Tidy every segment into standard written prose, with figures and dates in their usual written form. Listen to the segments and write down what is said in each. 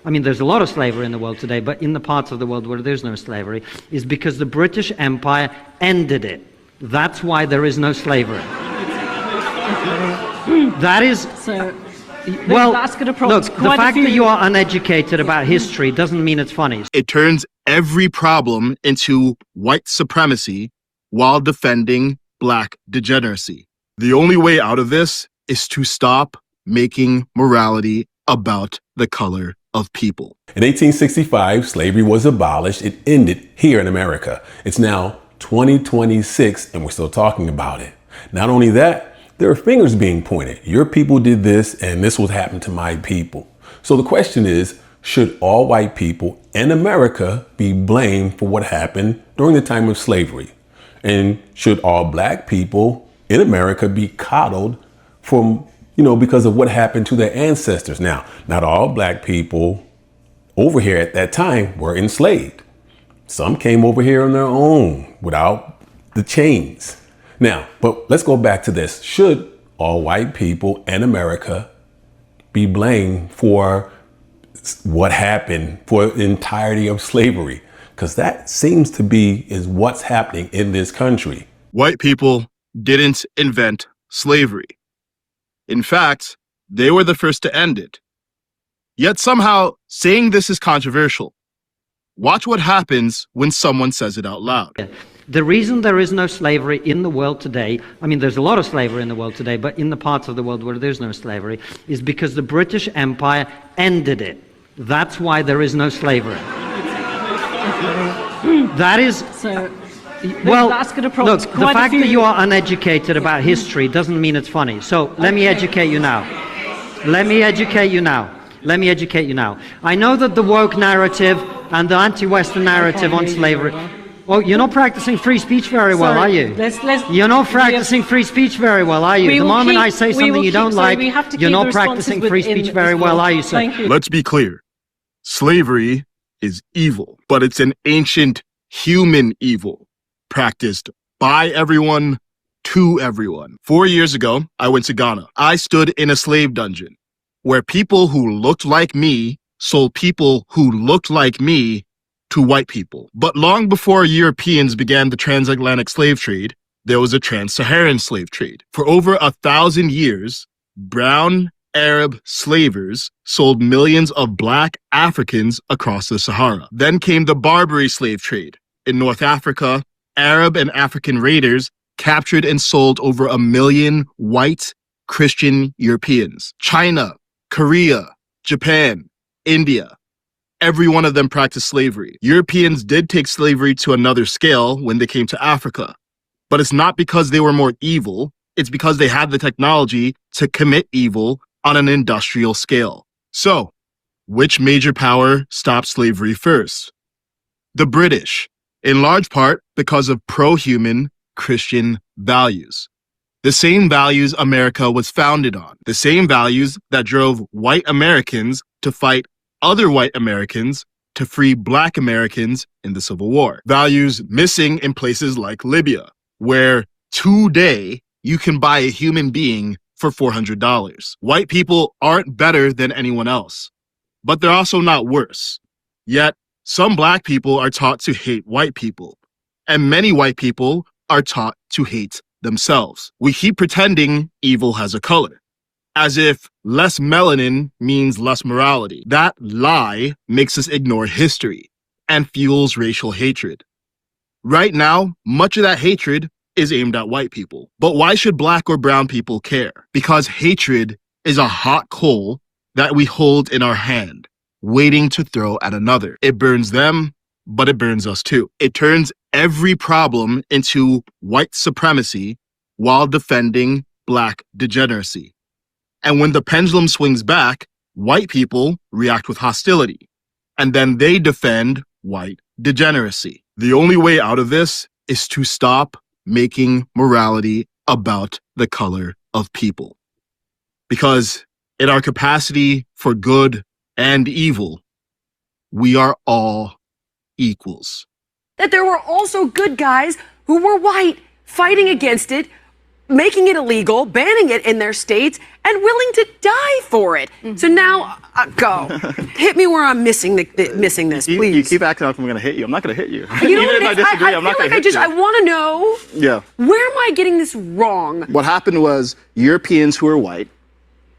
I mean, there's a lot of slavery in the world today, but in the parts of the world where there's no slavery, is because the British Empire ended it. That's why there is no slavery. That is... So, well, look, the fact that you are uneducated about history doesn't mean it's funny. It turns every problem into white supremacy while defending black degeneracy. The only way out of this is to stop making morality about the color of people. In 1865, slavery was abolished. It ended here in America. It's now 2026 and we're still talking about it. Not only that, there are fingers being pointed. Your people did this and this would happen to my people. So the question is, should all white people in America be blamed for what happened during the time of slavery? And should all black people in America be coddled from, because of what happened to their ancestors? Now, not all black people over here at that time were enslaved. Some came over here on their own without the chains. Now, but let's go back to this. Should all white people in America be blamed for what happened for the entirety of slavery? Because that seems to be is what's happening in this country. White people didn't invent slavery. In fact, they were the first to end it. Yet somehow saying this is controversial. Watch what happens when someone says it out loud. The reason there is no slavery in the world today, I mean, there's a lot of slavery in the world today, but in the parts of the world where there's no slavery, is because the British Empire ended it. That's why there is no slavery. That is... So, well, look, the fact that you are uneducated about history doesn't mean it's funny. So let me educate you now. Let me educate you now. I know that the woke narrative and the anti-Western narrative on slavery... Oh, you're not practicing free speech very well, are you? You're not practicing free speech very well, are you? The moment I say something you don't like, you're not practicing free speech very well, are you, sir? Let's be clear. Slavery is evil, but it's an ancient human evil practiced by everyone to everyone. 4 years ago, I went to Ghana. I stood in a slave dungeon where people who looked like me sold people who looked like me to white people. But long before Europeans began the transatlantic slave trade, there was a trans-Saharan slave trade. For over 1,000 years, brown Arab slavers sold millions of black Africans across the Sahara. Then came the Barbary slave trade. In North Africa, Arab and African raiders captured and sold over 1 million white Christian Europeans. China, Korea, Japan, India, every one of them practiced slavery. Europeans did take slavery to another scale when they came to Africa. But it's not because they were more evil. It's because they had the technology to commit evil on an industrial scale. So, which major power stopped slavery first? The British, in large part because of pro-human Christian values. The same values America was founded on. The same values that drove white Americans to fight other white Americans to free black Americans in the Civil War. Values missing in places like Libya, where today you can buy a human being for $400. White people aren't better than anyone else, but they're also not worse. Yet, some black people are taught to hate white people, and many white people are taught to hate themselves. We keep pretending evil has a color, as if less melanin means less morality. That lie makes us ignore history and fuels racial hatred. Right now, much of that hatred is aimed at white people. But why should black or brown people care? Because hatred is a hot coal that we hold in our hand, waiting to throw at another. It burns them, but it burns us too. It turns every problem into white supremacy while defending black degeneracy. And when the pendulum swings back, white people react with hostility, and then they defend white degeneracy. The only way out of this is to stop making morality about the color of people. Because in our capacity for good and evil, we are all equals. That there were also good guys who were white fighting against it making it illegal, banning it in their states, and willing to die for it. So now, go. Hit me where I'm missing this, please. You keep acting like I'm going to hit you. I'm not going to hit you. You know Even if I disagree, I'm not going to hit you. I want to know, where am I getting this wrong? What happened was Europeans who were white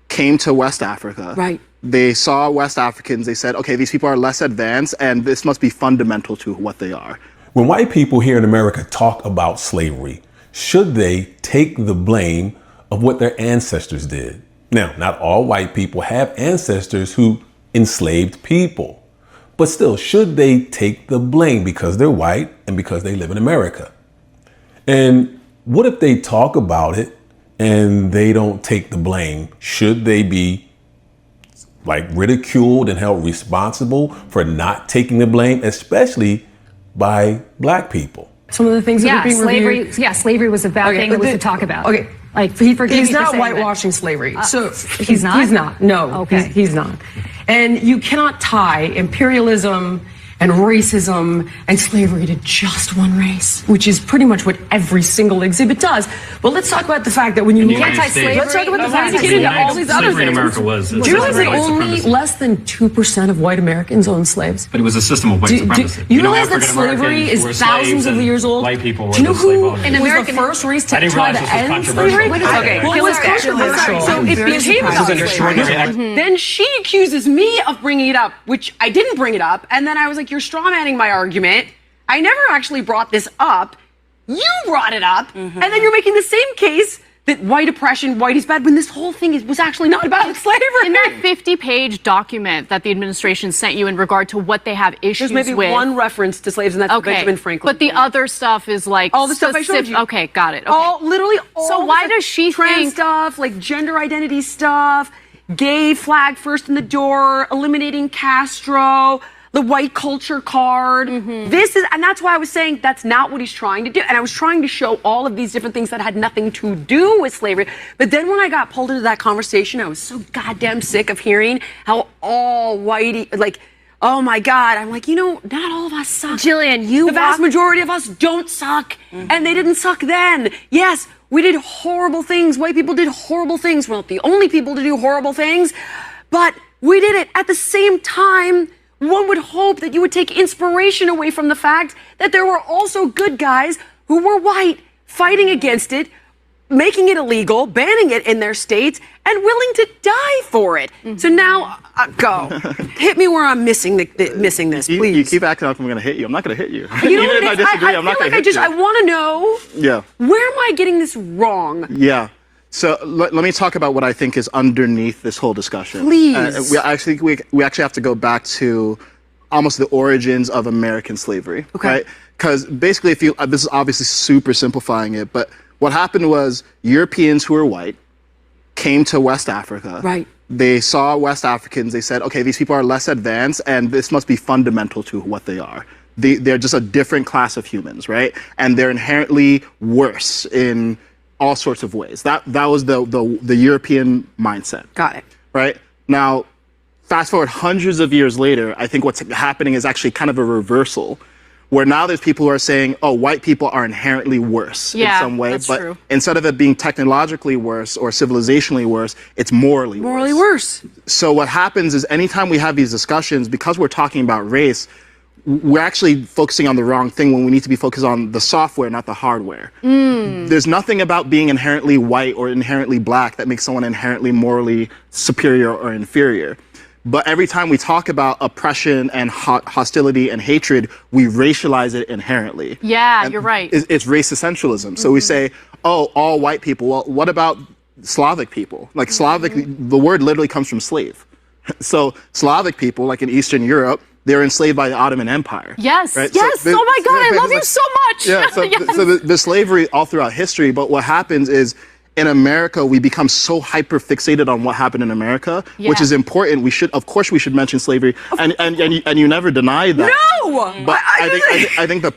came to West Africa. Right. They saw West Africans. They said, okay, these people are less advanced, and this must be fundamental to what they are. When white people here in America talk about slavery, should they take the blame of what their ancestors did? Now, not all white people have ancestors who enslaved people, but still, should they take the blame because they're white and because they live in America? And what if they talk about it and they don't take the blame? Should they be ridiculed and held responsible for not taking the blame, especially by black people? Some of the things that are being reviewed. Slavery was a bad thing that was to talk about. Okay. He's not whitewashing slavery. So he's not? He's not. No. Okay. He's not. And you cannot tie imperialism and racism and slavery to just one race, which is pretty much what every single exhibit does. But let's talk about the fact that when you can't tie slavery. let's talk about the fact that you get into all these other things. America was Do you realize that only less than 2% of white Americans own slaves? But it was a system of white supremacy. You realize that slavery is thousands of years old? White people were Do you know who was American the first race to I didn't try realize to this was end controversial. slavery? Okay. Well, it was controversial. So it became about slavery. Then she accuses me of bringing it up, which I didn't bring it up. And then I was like, you're strawmanning my argument. I never actually brought this up. You brought it up. And then you're making the same case that white oppression, white is bad, when this whole thing was actually not about slavery. In that 50-page document that the administration sent you in regard to what they have issues There's maybe with. one reference to slaves, and that's Benjamin Franklin. But the other stuff is like all the stuff I showed you. Okay, got it. Okay. Literally all. So why does she trans think stuff, like gender identity stuff, gay flag first in the door, eliminating Castro, the white culture card. This is, and that's why I was saying that's not what he's trying to do. And I was trying to show all of these different things that had nothing to do with slavery. But then when I got pulled into that conversation, I was so goddamn sick of hearing how all whitey, like, oh my God, I'm like, not all of us suck. Jillian, the vast majority of us don't suck. And they didn't suck then. Yes, we did horrible things. White people did horrible things. We're not the only people to do horrible things, but we did it. At the same time, one would hope that you would take inspiration away from the fact that there were also good guys who were white fighting against it, making it illegal, banning it in their states, and willing to die for it. So now, go. Hit me where I'm missing this, please. You keep acting like I'm going to hit you. I'm not going to hit you. Even if I disagree, I'm not going to hit you. I want to know, where am I getting this wrong? Yeah. So let me talk about what I think is underneath this whole discussion. Please. We actually have to go back to almost the origins of American slavery. Okay. Right? Because basically, this is obviously super simplifying it, but what happened was Europeans who were white came to West Africa. Right. They saw West Africans. They said, okay, these people are less advanced, and this must be fundamental to what they are. They're just a different class of humans, right? And they're inherently worse in all sorts of ways. That was the European mindset. Got it. Right? Now, fast forward hundreds of years later, I think what's happening is actually kind of a reversal, where now there's people who are saying, oh, white people are inherently worse in some way. That's but true. Instead of it being technologically worse or civilizationally worse, it's morally worse. So what happens is anytime we have these discussions, because we're talking about race, we're actually focusing on the wrong thing when we need to be focused on the software, not the hardware. There's nothing about being inherently white or inherently black that makes someone inherently morally superior or inferior. But every time we talk about oppression and hostility and hatred, we racialize it inherently. Yeah, And you're right. It's race essentialism. So we say, oh, all white people. Well, what about Slavic people? Like Slavic, the word literally comes from slave. So Slavic people, like in Eastern Europe, they were enslaved by the Ottoman Empire. Yes. Right? Yes. So oh my God, I love you so much. Yeah. Yes. So the slavery all throughout history. But what happens is, in America, we become so hyper fixated on what happened in America, which is important. Of course, we should mention slavery, and you never denied that. No, but I think the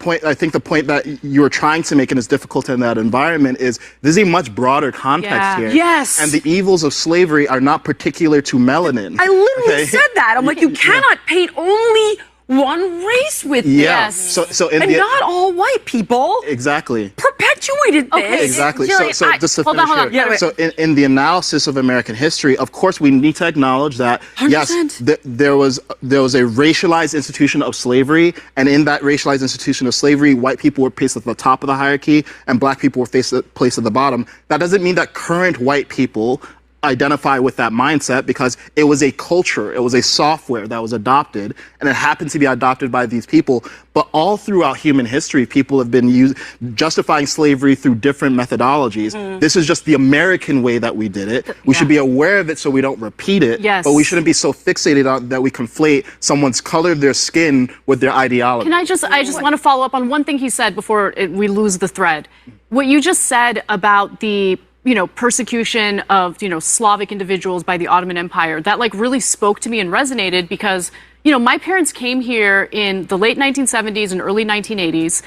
point that you were trying to make, and is difficult in that environment, is there's a much broader context here. Yes. And the evils of slavery are not particular to melanin. I literally said that. I'm like, you cannot paint only one race with Yeah. this. So in and not all white people exactly. perpetuated this. Exactly. Jillian, so just to hold finish on, hold on. here. Yeah, wait. So in the analysis of American history, of course, we need to acknowledge that 100%. yes, there was a racialized institution of slavery, and in that racialized institution of slavery, white people were placed at the top of the hierarchy, and black people were placed at the bottom. That doesn't mean that current white people identify with that mindset, because it was a culture, it was a software that was adopted, and it happened to be adopted by these people. But all throughout human history, people have been justifying slavery through different methodologies. This is just the American way that we did it. We should be aware of it so we don't repeat it. Yes. But we shouldn't be so fixated on that we conflate someone's color of their skin with their ideology. I just want to follow up on one thing he said before we lose the thread. What you just said about the persecution of, Slavic individuals by the Ottoman Empire, that like really spoke to me and resonated because, my parents came here in the late 1970s and early 1980s.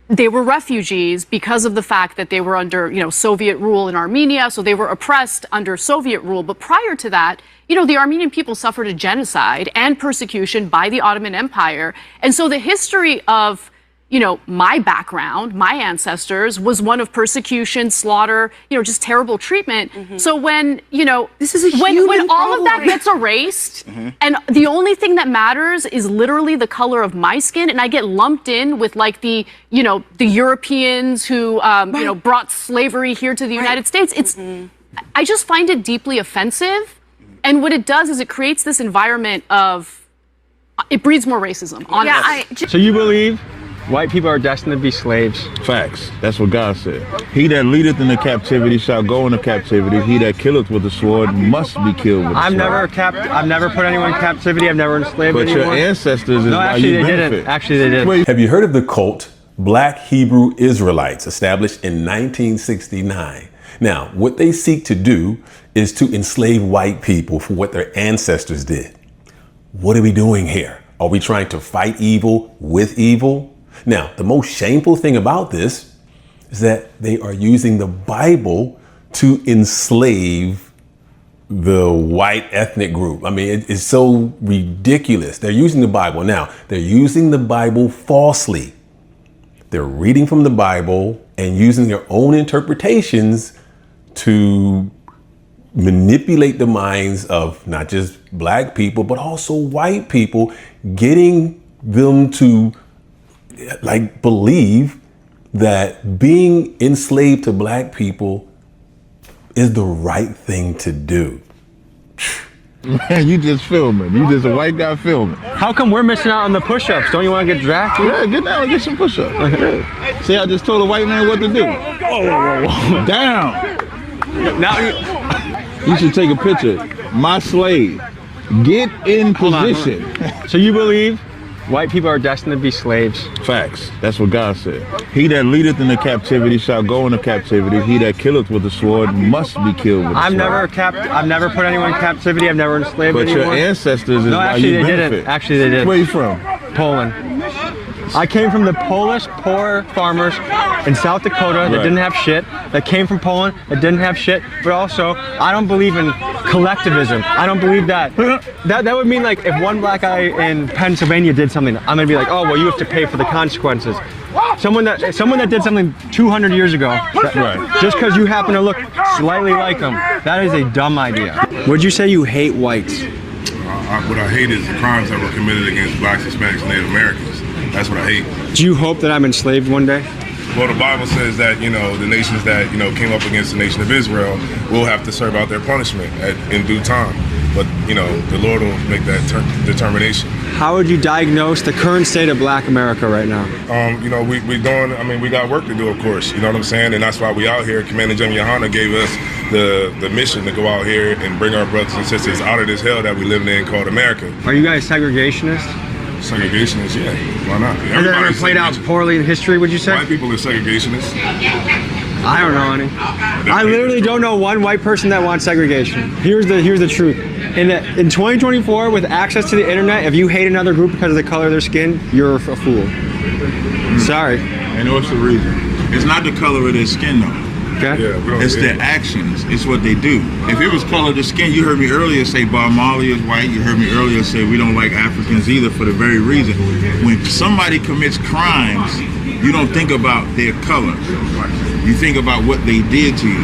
They were refugees because of the fact that they were under, Soviet rule in Armenia. So they were oppressed under Soviet rule. But prior to that, the Armenian people suffered a genocide and persecution by the Ottoman Empire. And so the history of my background, my ancestors, was one of persecution, slaughter, just terrible treatment. So when, This is a when human all of that problem. gets erased and the only thing that matters is literally the color of my skin, and I get lumped in with like the Europeans who, brought slavery here to the United States, I just find it deeply offensive. And what it does is it creates this environment of, it breeds more racism, honestly. So you believe white people are destined to be slaves? Facts. That's what God said. He that leadeth into captivity shall go into captivity. He that killeth with the sword must be killed with the sword. I've never put anyone in captivity. I've never enslaved But anyone. your ancestors is No, why actually you they benefit. didn't. Actually they didn't. Have you heard of the cult Black Hebrew Israelites, established in 1969? Now, what they seek to do is to enslave white people for what their ancestors did. What are we doing here? Are we trying to fight evil with evil? Now, the most shameful thing about this is that they are using the Bible to enslave the white ethnic group. I mean, it's so ridiculous. They're using the Bible. Now, they're using the Bible falsely. They're reading from the Bible and using their own interpretations to manipulate the minds of not just black people, but also white people, getting them to believe that being enslaved to black people is the right thing to do. Man, you just filming. You just a white guy filming. How come we're missing out on the push-ups? Don't you want to get drafted? Yeah, get down and get some push-ups. Yeah. See, I just told a white man what to do. Whoa. Down. Now You should take a picture. My slave. Get in position. So you believe white people are destined to be slaves? Facts. That's what God said. He that leadeth into captivity shall go into captivity. He that killeth with the sword must be killed with the sword. I've never put anyone in captivity. I've never enslaved But anyone. your ancestors is No, why actually you they benefit. didn't. Actually they did. Where you from? Poland. I came from the Polish poor farmers in South Dakota that Right. didn't have shit, that came from Poland that didn't have shit, but also I don't believe in collectivism. I don't believe that. That would mean like if one black guy in Pennsylvania did something, I'm gonna be like, oh well, you have to pay for the consequences. Someone that did something 200 years ago, Right. just because you happen to look slightly like them, that is a dumb idea. Would you say you hate whites? What I hate is the crimes that were committed against blacks, Hispanics, and Native Americans. That's what I hate. Do you hope that I'm enslaved one day? Well, the Bible says that, the nations that, came up against the nation of Israel will have to serve out their punishment in due time. But, the Lord will make that determination. How would you diagnose the current state of black America right now? We got work to do, of course, you know what I'm saying? And that's why we out here. Commander General Yohana gave us the mission to go out here and bring our brothers and sisters out of this hell that we live in called America. Are you guys segregationists? Segregationists, yeah. Why not? Has that ever played out poorly in history, would you say? White people are segregationists. I don't know any. I literally don't know one white person that wants segregation. Here's the truth. In 2024, with access to the internet, if you hate another group because of the color of their skin, you're a fool. Sorry. And what's the reason? It's not the color of their skin, though. Yeah, we don't It's do their it. actions. It's what they do. If it was color of the skin, you heard me earlier say Bob Marley is white. You heard me earlier say we don't like Africans either for the very reason. When somebody commits crimes, you don't think about their color. You think about what they did to you.